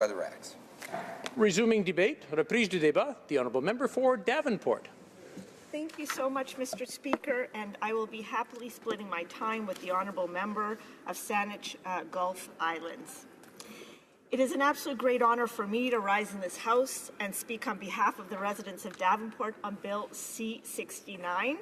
by the racks. Resuming debate, reprise du débat, the honourable member for Davenport. Thank you so much, Mr. Speaker, and I will be happily splitting my time with the honourable member of Saanich Gulf Islands. It is an absolute great honour for me to rise in this House and speak on behalf of the residents of Davenport on Bill C-69,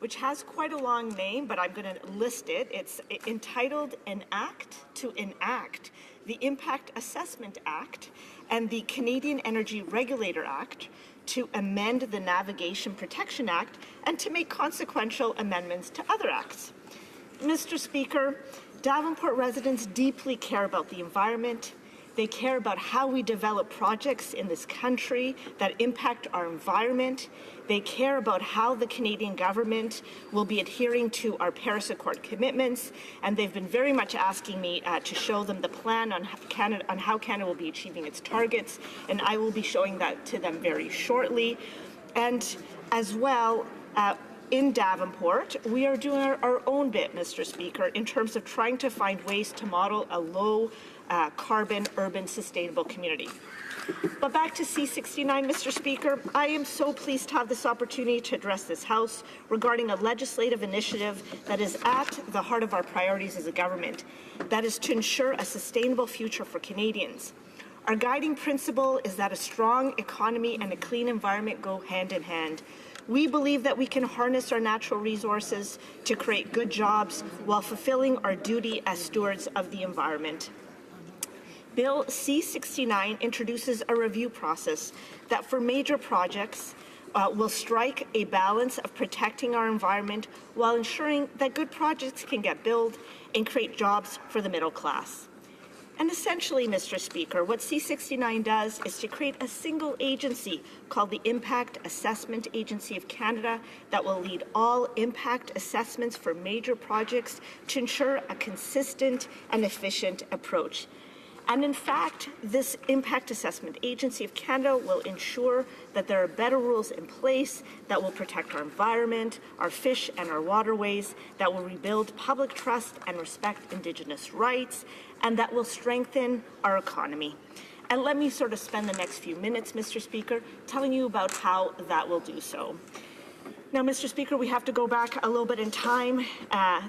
which has quite a long name, but I'm going to list it. It's entitled An Act to Enact the Impact Assessment Act and the Canadian Energy Regulator Act to amend the Navigation Protection Act and to make consequential amendments to other acts. Mr. Speaker, Davenport residents deeply care about the environment. They care about how we develop projects in this country that impact our environment. They care about how the Canadian government will be adhering to our Paris Accord commitments, and they've been very much asking me to show them the plan on how Canada will be achieving its targets, and I will be showing that to them very shortly. And as well, in Davenport, we are doing our own bit, Mr. Speaker, in terms of trying to find ways to model a low carbon, urban, sustainable community. But back to C-69, Mr. Speaker, I am so pleased to have this opportunity to address this House regarding a legislative initiative that is at the heart of our priorities as a government, that is to ensure a sustainable future for Canadians. Our guiding principle is that a strong economy and a clean environment go hand in hand. We believe that we can harness our natural resources to create good jobs while fulfilling our duty as stewards of the environment. Bill C-69 introduces a review process that for major projects will strike a balance of protecting our environment while ensuring that good projects can get built and create jobs for the middle class. And essentially, Mr. Speaker, what C-69 does is to create a single agency called the Impact Assessment Agency of Canada that will lead all impact assessments for major projects to ensure a consistent and efficient approach. And in fact, this Impact Assessment Agency of Canada will ensure that there are better rules in place that will protect our environment, our fish and our waterways, that will rebuild public trust and respect Indigenous rights, and that will strengthen our economy. And let me sort of spend the next few minutes, Mr. Speaker, telling you about how that will do so. Now, Mr. Speaker, we have to go back a little bit in time.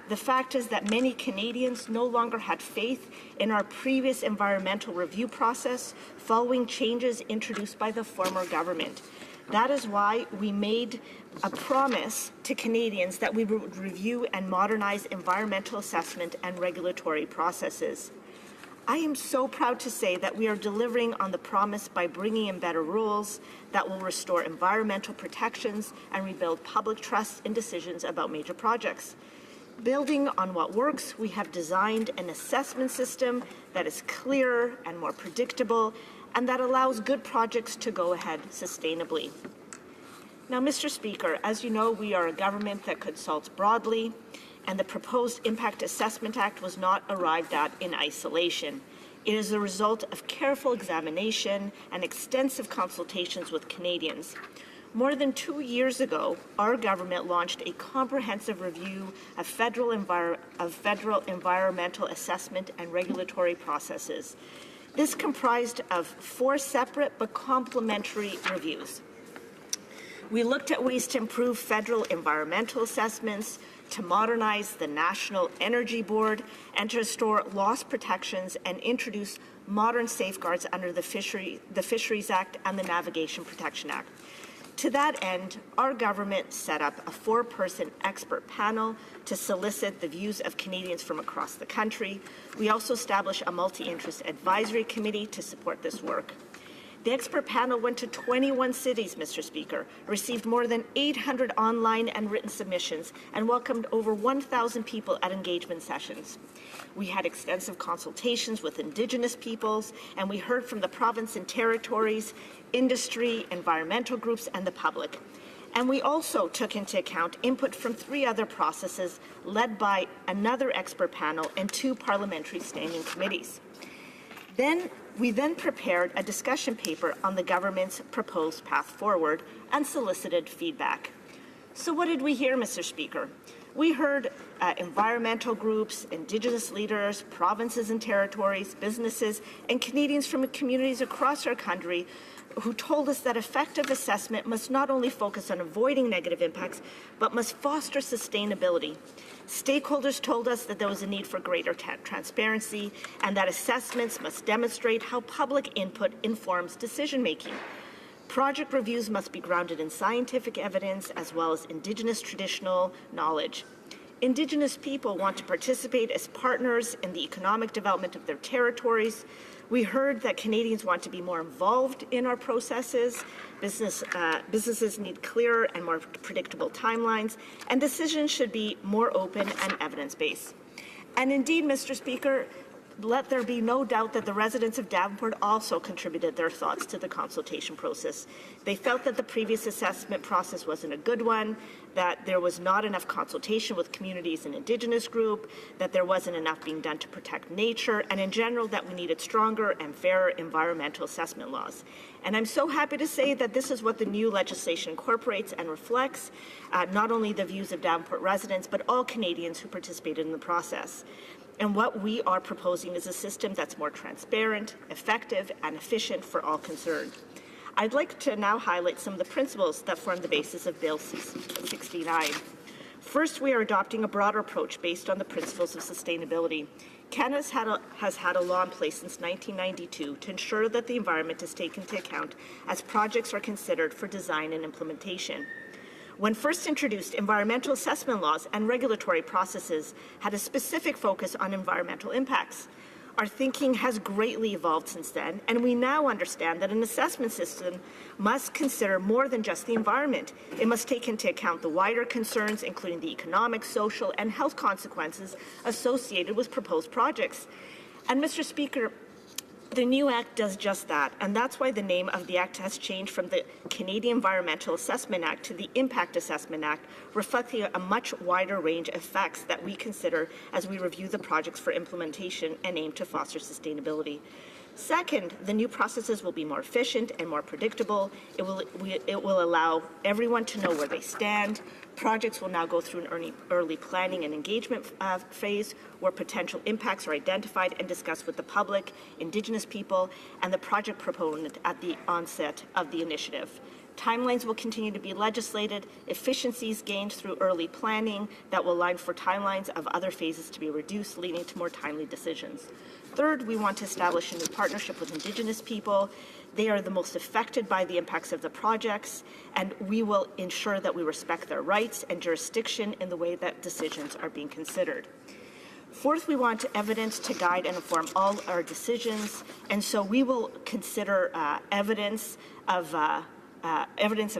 The fact is that many Canadians no longer had faith in our previous environmental review process following changes introduced by the former government. That is why we made a promise to Canadians that we would review and modernize environmental assessment and regulatory processes. I am so proud to say that we are delivering on the promise by bringing in better rules that will restore environmental protections and rebuild public trust in decisions about major projects. Building on what works, we have designed an assessment system that is clearer and more predictable and that allows good projects to go ahead sustainably. Now, Mr. Speaker, as you know, we are a government that consults broadly, and the proposed Impact Assessment Act was not arrived at in isolation. It is a result of careful examination and extensive consultations with Canadians. More than 2 years ago, our government launched a comprehensive review of federal environmental assessment and regulatory processes. This comprised of 4 separate but complementary reviews. We looked at ways to improve federal environmental assessments, to modernize the National Energy Board, and to restore loss protections and introduce modern safeguards under the Fisheries Act and the Navigation Protection Act. To that end, our government set up a 4-person expert panel to solicit the views of Canadians from across the country. We also established a multi-interest advisory committee to support this work. The expert panel went to 21 cities, Mr. Speaker, received more than 800 online and written submissions, and welcomed over 1,000 people at engagement sessions. We had extensive consultations with Indigenous peoples, and we heard from the province and territories, industry, environmental groups, and the public. And we also took into account input from 3 other processes led by another expert panel and 2 parliamentary standing committees. We then prepared a discussion paper on the government's proposed path forward and solicited feedback. So what did we hear, Mr. Speaker? We heard environmental groups, Indigenous leaders, provinces and territories, businesses, and Canadians from communities across our country who told us that effective assessment must not only focus on avoiding negative impacts, but must foster sustainability. Stakeholders told us that there was a need for greater transparency and that assessments must demonstrate how public input informs decision-making. Project reviews must be grounded in scientific evidence as well as Indigenous traditional knowledge. Indigenous people want to participate as partners in the economic development of their territories. We heard that Canadians want to be more involved in our processes. Businesses need clearer and more predictable timelines, and decisions should be more open and evidence-based. And indeed, Mr. Speaker, let there be no doubt that the residents of Davenport also contributed their thoughts to the consultation process. They felt that the previous assessment process wasn't a good one, that there was not enough consultation with communities and Indigenous groups, that there wasn't enough being done to protect nature, and in general that we needed stronger and fairer environmental assessment laws. And I'm so happy to say that this is what the new legislation incorporates and reflects, not only the views of Davenport residents, but all Canadians who participated in the process. And what we are proposing is a system that's more transparent, effective, and efficient for all concerned. I'd like to now highlight some of the principles that form the basis of Bill C-69. First, we are adopting a broader approach based on the principles of sustainability. Canada has had a law in place since 1992 to ensure that the environment is taken into account as projects are considered for design and implementation. When first introduced, environmental assessment laws and regulatory processes had a specific focus on environmental impacts. Our thinking has greatly evolved since then, and we now understand that an assessment system must consider more than just the environment. It must take into account the wider concerns, including the economic, social, and health consequences associated with proposed projects. And Mr. Speaker, the new Act does just that, and that's why the name of the Act has changed from the Canadian Environmental Assessment Act to the Impact Assessment Act, reflecting a much wider range of effects that we consider as we review the projects for implementation and aim to foster sustainability. Second, the new processes will be more efficient and more predictable. It will allow everyone to know where they stand. Projects will now go through an early planning and engagement phase where potential impacts are identified and discussed with the public, Indigenous people, and the project proponent at the onset of the initiative. Timelines will continue to be legislated, efficiencies gained through early planning that will align for timelines of other phases to be reduced, leading to more timely decisions. Third, we want to establish a new partnership with Indigenous people. They are the most affected by the impacts of the projects, and we will ensure that we respect their rights and jurisdiction in the way that decisions are being considered. Fourth, we want evidence to guide and inform all our decisions, and so we will consider evidence of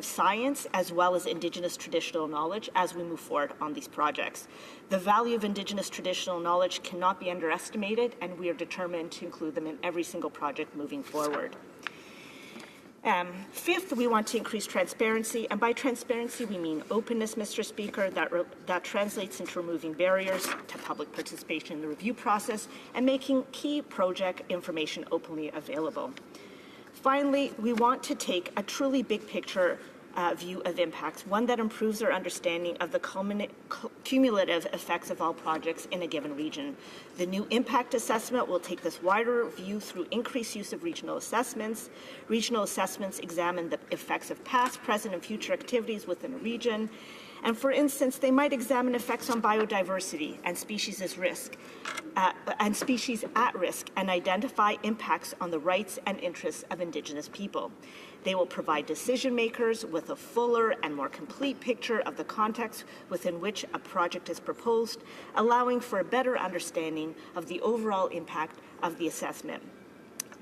science as well as Indigenous traditional knowledge as we move forward on these projects. The value of Indigenous traditional knowledge cannot be underestimated, and we are determined to include them in every single project moving forward. Fifth, we want to increase transparency, and by transparency we mean openness, Mr. Speaker, that translates into removing barriers to public participation in the review process and making key project information openly available. Finally, we want to take a truly big picture view of impacts, one that improves our understanding of the cumulative effects of all projects in a given region. The new impact assessment will take this wider view through increased use of regional assessments. Regional assessments examine the effects of past, present, and future activities within a region. And for instance, they might examine effects on biodiversity and species at risk, and identify impacts on the rights and interests of Indigenous people. They will provide decision makers with a fuller and more complete picture of the context within which a project is proposed, allowing for a better understanding of the overall impact of the assessment.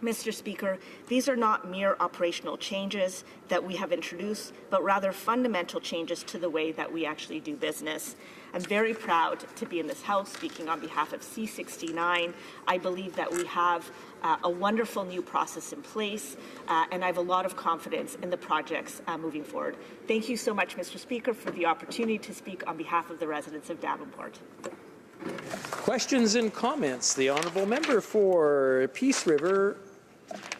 Mr. Speaker, these are not mere operational changes that we have introduced, but rather fundamental changes to the way that we actually do business. I'm very proud to be in this House speaking on behalf of C-69. I believe that we have a wonderful new process in place, and I have a lot of confidence in the projects moving forward. Thank you so much, Mr. Speaker, for the opportunity to speak on behalf of the residents of Davenport. Questions and comments. The honourable member for Peace River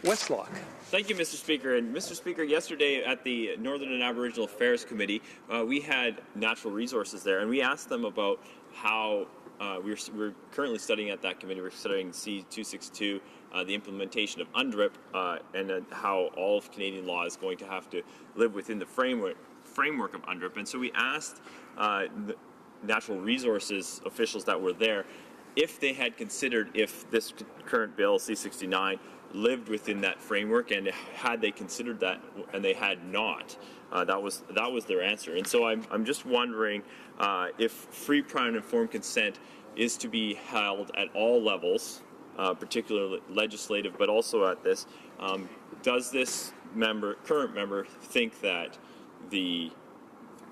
Westlock. Thank you, Mr. Speaker. And Mr. Speaker, yesterday at the Northern and Aboriginal Affairs Committee, we had natural resources there, and we asked them about how we're currently studying at that committee. We're studying C-262, the implementation of UNDRIP, and how all of Canadian law is going to have to live within the framework of UNDRIP. And so we asked the natural resources officials that were there if they had considered if this current bill, C-69, lived within that framework, and had they considered that, and they had not. That was their answer. And so I'm just wondering if free, prior, and informed consent is to be held at all levels, particularly legislative, but also at this. Does this current member, think that the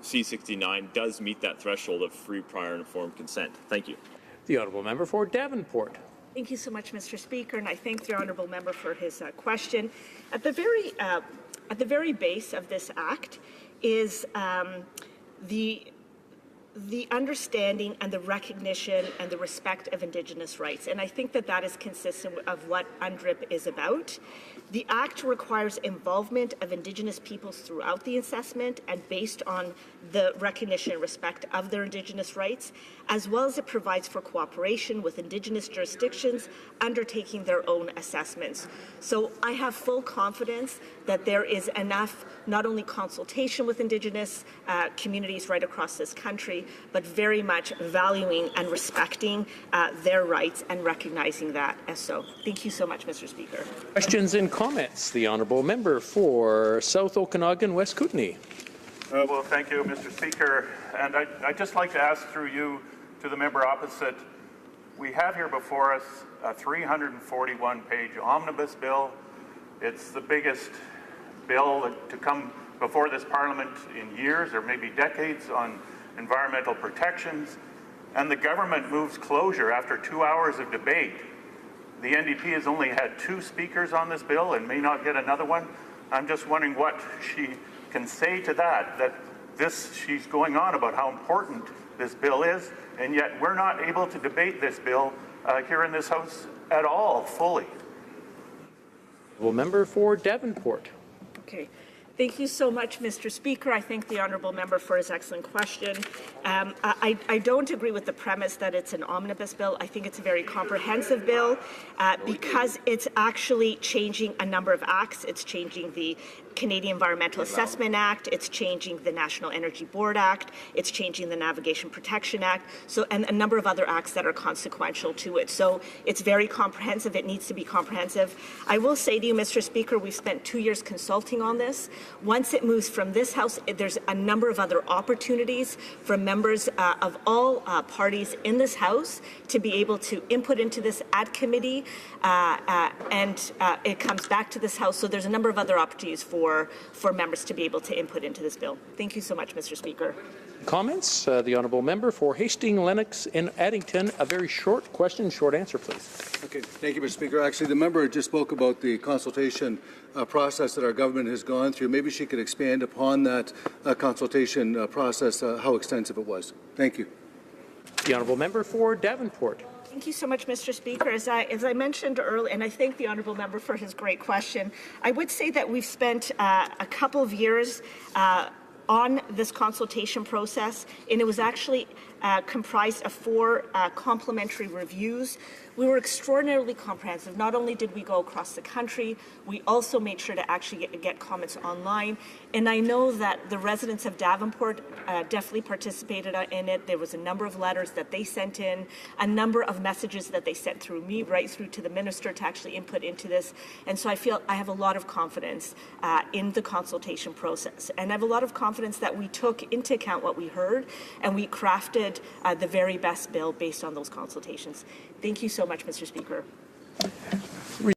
C-69 does meet that threshold of free, prior, and informed consent? Thank you. The honourable member for Davenport. Thank you so much, Mr. Speaker, and I thank the honourable member for his question. At the very base of this act is the understanding and the recognition and the respect of Indigenous rights, and I think that is consistent of what UNDRIP is about. The Act requires involvement of Indigenous peoples throughout the assessment and based on the recognition and respect of their Indigenous rights, as well as it provides for cooperation with Indigenous jurisdictions undertaking their own assessments. So I have full confidence that there is enough not only consultation with Indigenous communities right across this country, but very much valuing and respecting their rights and recognizing that as so. Thank you so much, Mr. Speaker. Questions and comments. The honourable member for South Okanagan, West Kootenay. Well, thank you, Mr. Speaker. And I'd just like to ask through you to the member opposite. We have here before us a 341-page omnibus bill. It's the biggest bill to come before this Parliament in years or maybe decades on environmental protections. And the government moves closure after 2 hours of debate. The NDP has only had 2 speakers on this bill and may not get another one. I'm just wondering what she can say to that she's going on about how important this bill is, and yet we're not able to debate this bill here in this House at all, fully. The member for Davenport. Okay. Thank you so much, Mr. Speaker. I thank the honourable member for his excellent question. I don't agree with the premise that it's an omnibus bill. I think it's a very comprehensive bill because it's actually changing a number of acts. It's changing the Canadian Environmental Assessment Act, it's changing the National Energy Board Act, it's changing the Navigation Protection Act, and a number of other acts that are consequential to it. So it's very comprehensive. It needs to be comprehensive. I will say to you, Mr. Speaker, we've spent 2 years consulting on this. Once it moves from this House, there's a number of other opportunities for members of all parties in this House to be able to input into this at committee, and it comes back to this House. So there's a number of other opportunities for members to be able to input into this bill. Thank you so much, Mr. Speaker. Comments? The honourable member for Hastings, Lennox and Addington. A very short question, short answer, please. Okay, thank you, Mr. Speaker. Actually, the member just spoke about the consultation process that our government has gone through. Maybe she could expand upon that consultation process, how extensive it was. Thank you. The honourable member for Davenport. Thank you so much, Mr. Speaker. As I mentioned earlier, and I thank the honourable member for his great question, I would say that we've spent a couple of years on this consultation process, and it was actually comprised of 4 complementary reviews. We were extraordinarily comprehensive. Not only did we go across the country, we also made sure to actually get comments online. And I know that the residents of Davenport definitely participated in it. There was a number of letters that they sent in, a number of messages that they sent through me, right through to the minister to actually input into this. And so I feel I have a lot of confidence in the consultation process. And I have a lot of confidence that we took into account what we heard and we crafted the very best bill based on those consultations. Thank you so much, Mr. Speaker.